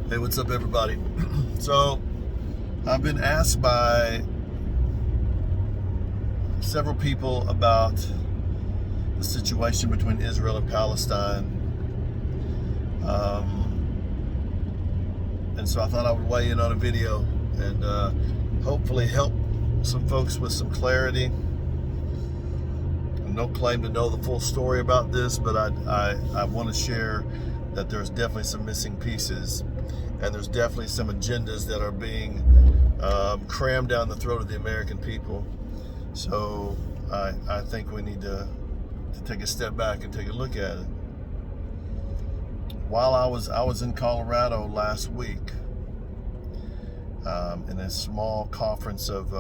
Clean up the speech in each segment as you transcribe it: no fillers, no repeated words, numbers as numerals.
Hey, what's up, everybody? So, I've been asked by several people about the situation between Israel and Palestine. And so I thought I would weigh in on a video and hopefully help some folks with some clarity. No claim to know the full story about this, but I want to share that there's definitely some missing pieces, and there's definitely some agendas that are being crammed down the throat of the American people. So I think we need to take a step back and take a look at it. While I was in Colorado last week in a small conference of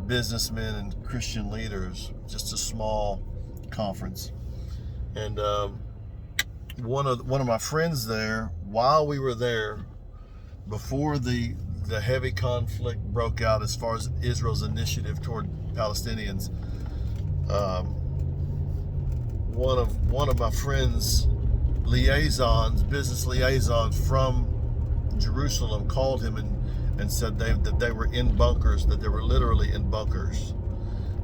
businessmen and Christian leaders, just a small conference, and one of my friends there, while we were there, before the heavy conflict broke out as far as Israel's initiative toward Palestinians, one of my friends' business liaisons from Jerusalem called him and said that they were in bunkers, that they were literally in bunkers,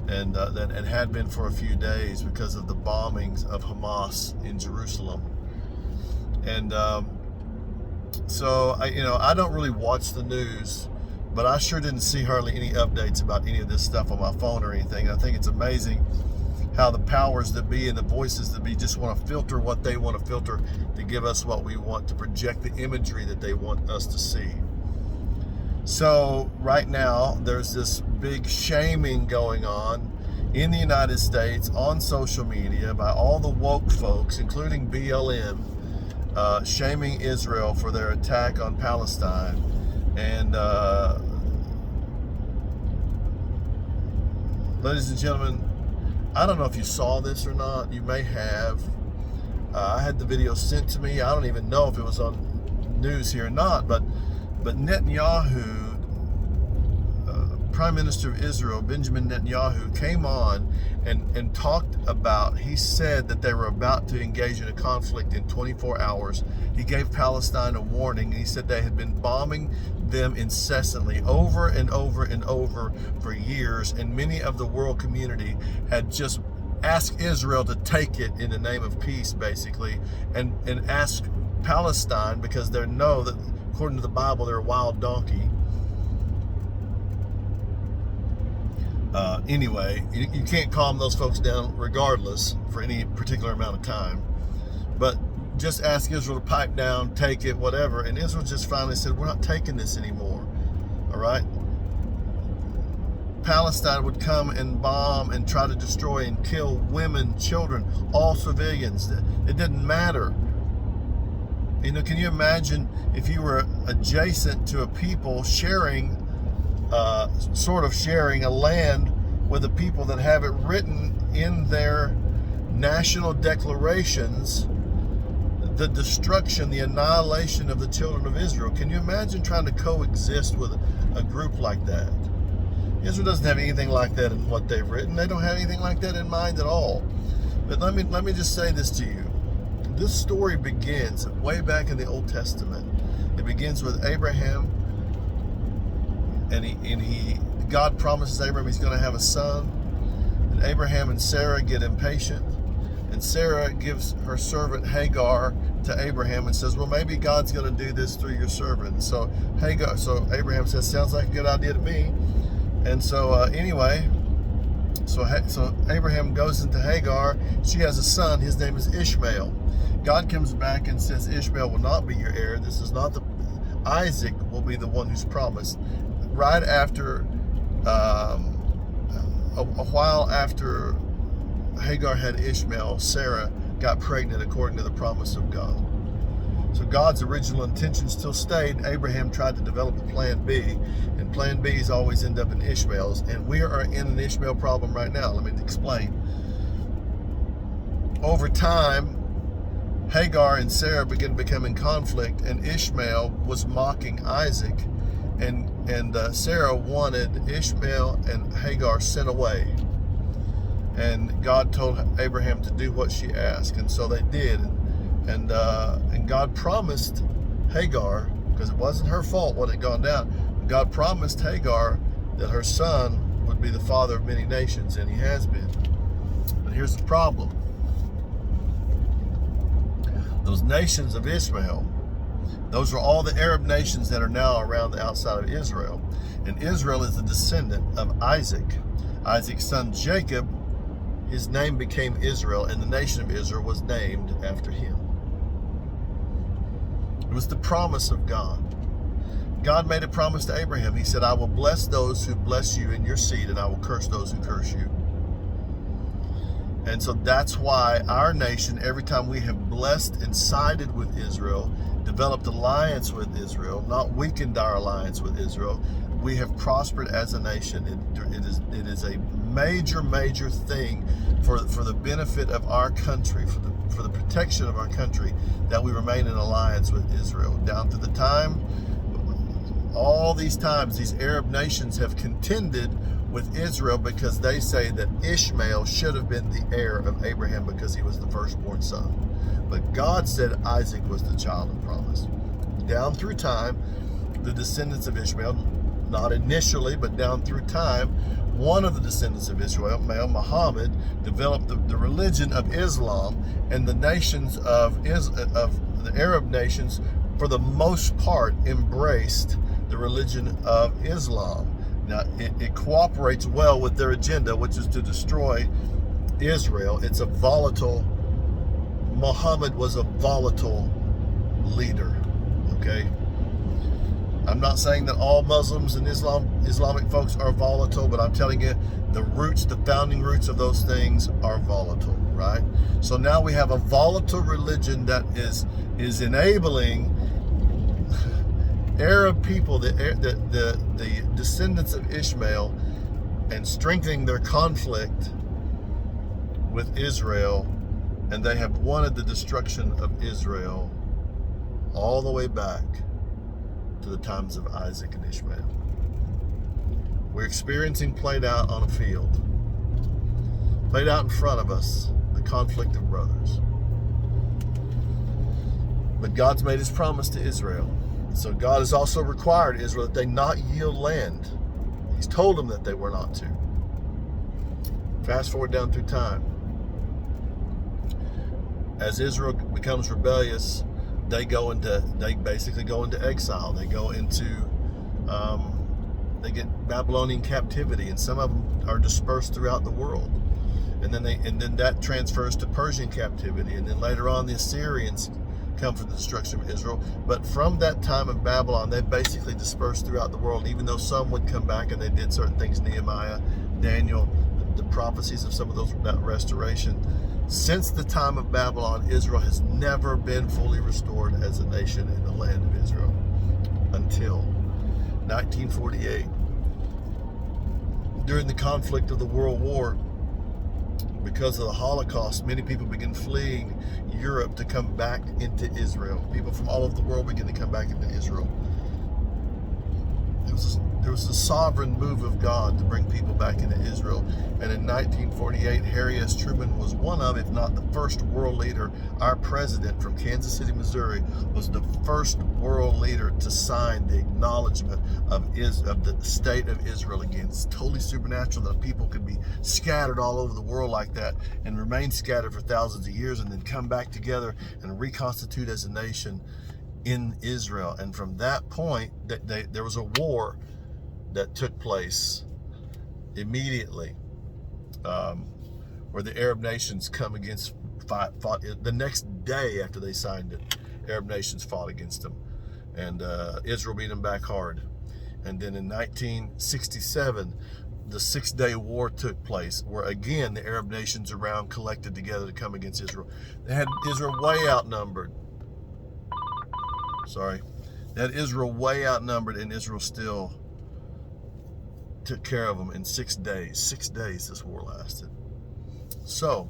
and had been for a few days because of the bombings of Hamas in Jerusalem. And so I don't really watch the news, but I sure didn't see hardly any updates about any of this stuff on my phone or anything. I think it's amazing how the powers that be and the voices that be just want to filter what they want to filter to give us what we want, to project the imagery that they want us to see. So right now there's this big shaming going on in the United States on social media by all the woke folks, including BLM, shaming Israel for their attack on Palestine. And ladies and gentlemen, I don't know if you saw this or not. You may have. I had the video sent to me. I don't even know if it was on news here or not, but Netanyahu, Prime Minister of Israel, Benjamin Netanyahu, came on and talked about, he said that they were about to engage in a conflict in 24 hours. He gave Palestine a warning. He said they had been bombing them incessantly over and over and over for years, and many of the world community had just asked Israel to take it in the name of peace, basically, and ask Palestine, because they know that according to the Bible they're a wild donkey. Anyway, you can't calm those folks down regardless for any particular amount of time, but just ask Israel to pipe down, take it, whatever. And Israel just finally said, we're not taking this anymore. All right. Palestine would come and bomb and try to destroy and kill women, children, all civilians. It didn't matter. Can you imagine if you were adjacent to a people sharing a land with the people that have it written in their national declarations, the destruction, the annihilation of the children of Israel? Can you imagine trying to coexist with a group like that? Israel doesn't have anything like that in what they've written. They don't have anything like that in mind at all. But let me just say this to you. This story begins way back in the Old Testament. It begins with Abraham, and God promises Abraham he's going to have a son. And Abraham and Sarah get impatient, and Sarah gives her servant Hagar to Abraham and says, well, maybe God's going to do this through your servant. So Abraham says, sounds like a good idea to me. And so so Abraham goes into Hagar. She has a son. His name is Ishmael. God comes back and says, Ishmael will not be your heir. This is not Isaac will be the one who's promised. Right after, a while after Hagar had Ishmael, Sarah got pregnant according to the promise of God. So God's original intention still stayed. Abraham tried to develop a plan B, and plan B's always end up in Ishmael's, and we are in an Ishmael problem right now. Let me explain. Over time, Hagar and Sarah began becoming conflict, and Ishmael was mocking Isaac, and Sarah wanted Ishmael and Hagar sent away. And God told Abraham to do what she asked, and so they did. And God promised Hagar, because it wasn't her fault what had gone down. God promised Hagar that her son would be the father of many nations, and he has been. But here's the problem. Those nations of Ishmael, those are all the Arab nations that are now around the outside of Israel. And Israel is a descendant of Isaac. Isaac's son Jacob, his name became Israel, and the nation of Israel was named after him. It was the promise of God. God made a promise to Abraham. He said, I will bless those who bless you in your seed, and I will curse those who curse you. And so that's why our nation, every time we have blessed and sided with Israel, developed alliance with Israel, not weakened our alliance with Israel, we have prospered as a nation. It is a major thing for the benefit of our country, for the protection of our country, that we remain in alliance with Israel. Down to the time, all these times, these Arab nations have contended with Israel because they say that Ishmael should have been the heir of Abraham because he was the firstborn son. But God said Isaac was the child of promise. Down through time, the descendants of Ishmael, not initially, but down through time, one of the descendants of Israel, Muhammad, developed the religion of Islam, and the nations of the Arab nations, for the most part, embraced the religion of Islam. Now, it cooperates well with their agenda, which is to destroy Israel. It's a volatile, Muhammad was a volatile leader, okay? I'm not saying that all Muslims and Islamic folks are volatile, but I'm telling you, the founding roots of those things are volatile, right? So now we have a volatile religion that is enabling Arab people, the descendants of Ishmael, and strengthening their conflict with Israel, and they have wanted the destruction of Israel all the way back to the times of Isaac and Ishmael. We're experiencing played out on a field, played out in front of us, the conflict of brothers. But God's made his promise to Israel. So God has also required Israel that they not yield land. He's told them that they were not to. Fast forward down through time. As Israel becomes rebellious, they basically go into exile. They go into, they get Babylonian captivity, and some of them are dispersed throughout the world. And then that transfers to Persian captivity, and then later on the Assyrians come for the destruction of Israel. But from that time of Babylon, they basically dispersed throughout the world, even though some would come back and they did certain things, Nehemiah, Daniel, the prophecies of some of those, that restoration. Since the time of Babylon, Israel has never been fully restored as a nation in the land of Israel until 1948. During the conflict of the World War, because of the Holocaust, many people began fleeing Europe to come back into Israel. People from all over the world began to come back into Israel. There was a sovereign move of God to bring people back into Israel. And in 1948, Harry S. Truman was one of, if not the first world leader. Our president from Kansas City, Missouri, was the first world leader to sign the acknowledgement of the state of Israel again. It's totally supernatural that people could be scattered all over the world like that and remain scattered for thousands of years and then come back together and reconstitute as a nation in Israel. And from that point, there was a war that took place immediately, where the Arab nations fought the next day after they signed it. Arab nations fought against them, and Israel beat them back hard. And then in 1967, the 6-day war took place, where again the Arab nations around collected together to come against Israel. They had Israel way outnumbered. They had Israel way outnumbered, and Israel still took care of them in 6 days. 6 days this war lasted. So,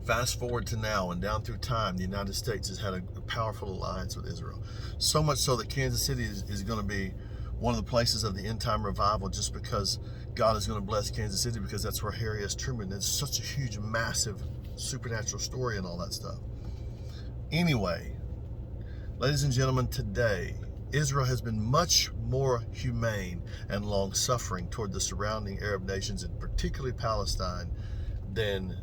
fast forward to now, and down through time, the United States has had a powerful alliance with Israel. So much so that Kansas City is going to be one of the places of the end time revival, just because God is going to bless Kansas City, because that's where Harry S. Truman, it's such a huge, massive, supernatural story and all that stuff. Anyway, Ladies and gentlemen, today, Israel has been much more humane and long-suffering toward the surrounding Arab nations, and particularly Palestine, than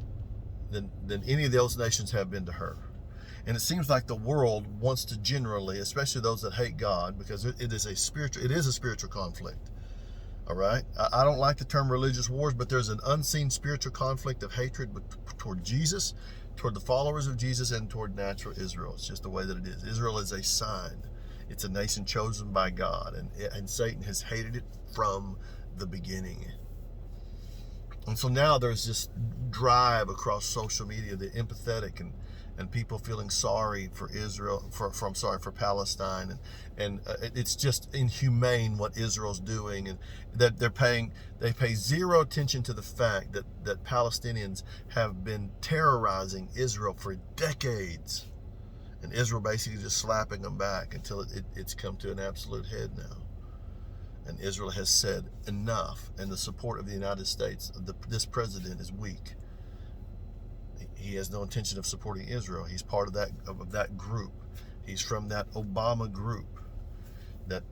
any of those nations have been to her. And it seems like the world wants to generally, especially those that hate God, because it is a spiritual conflict. All right? I don't like the term religious wars, but there's an unseen spiritual conflict of hatred toward Jesus, toward the followers of Jesus, and toward natural Israel. It's just the way that it is. Israel is a sign. It's a nation chosen by God, and Satan has hated it from the beginning. And so now there's this drive across social media, the empathetic and people feeling sorry for Israel, for Palestine, and it's just inhumane what Israel's doing, and that they pay zero attention to the fact that Palestinians have been terrorizing Israel for decades, and Israel basically just slapping them back until it's come to an absolute head now. And Israel has said enough, and the support of the United States, this president is weak. He has no intention of supporting Israel. He's part of that group. He's from that Obama group that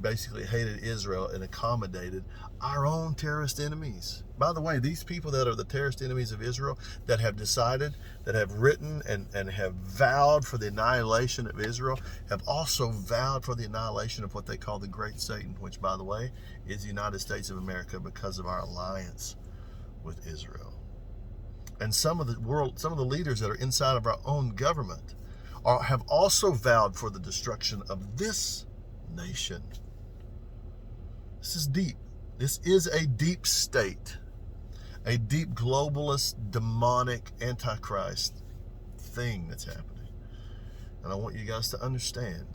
basically hated Israel and accommodated our own terrorist enemies. By the way, these people that are the terrorist enemies of Israel, that have decided, that have written and have vowed for the annihilation of Israel, have also vowed for the annihilation of what they call the Great Satan, which, by the way, is the United States of America, because of our alliance with Israel. And some of the leaders that are inside of our own government have also vowed for the destruction of this nation. This is deep. This is a deep state, a deep globalist, demonic, antichrist thing that's happening. And I want you guys to understand,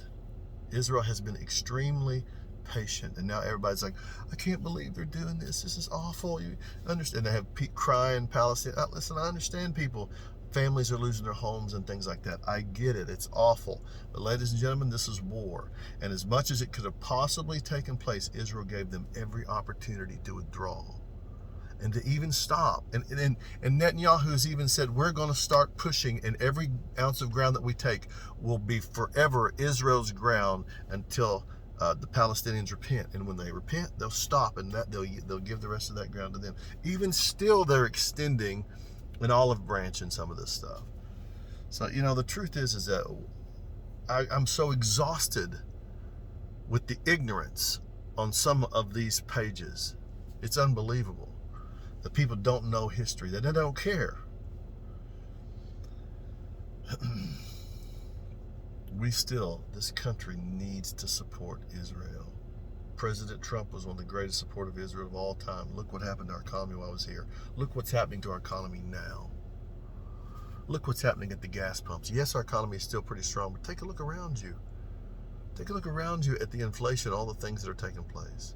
Israel has been extremely patient, and now everybody's like, I can't believe they're doing this. This is awful. You understand? They have crying Palestine. Listen, I understand people. Families are losing their homes and things like that. I get it. It's awful. But ladies and gentlemen, this is war. And as much as it could have possibly taken place, Israel gave them every opportunity to withdraw and to even stop. And Netanyahu has even said, we're going to start pushing, and every ounce of ground that we take will be forever Israel's ground until the Palestinians repent. And when they repent, they'll stop, and they'll give the rest of that ground to them. Even still, they're extending an olive branch in some of this stuff. So, the truth is that I'm so exhausted with the ignorance on some of these pages. It's unbelievable that people don't know history, that they don't care. This country needs to support Israel. President Trump was one of the greatest supporters of Israel of all time. Look what happened to our economy while I was here. Look what's happening to our economy now. Look what's happening at the gas pumps. Yes, our economy is still pretty strong, but take a look around you. Take a look around you at the inflation, all the things that are taking place.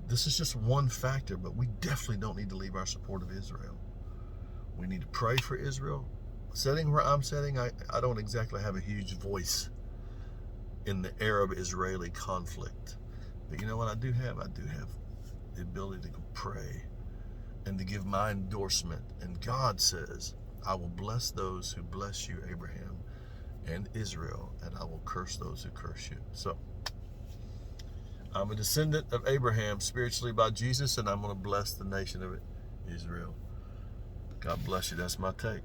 This is just one factor, but we definitely don't need to leave our support of Israel. We need to pray for Israel. Sitting where I'm sitting, I don't exactly have a huge voice in the Arab-Israeli conflict. But you know what I do have? I do have the ability to pray and to give my endorsement. And God says, I will bless those who bless you, Abraham and Israel, and I will curse those who curse you. So, I'm a descendant of Abraham spiritually by Jesus, and I'm going to bless the nation of Israel. God bless you. That's my take.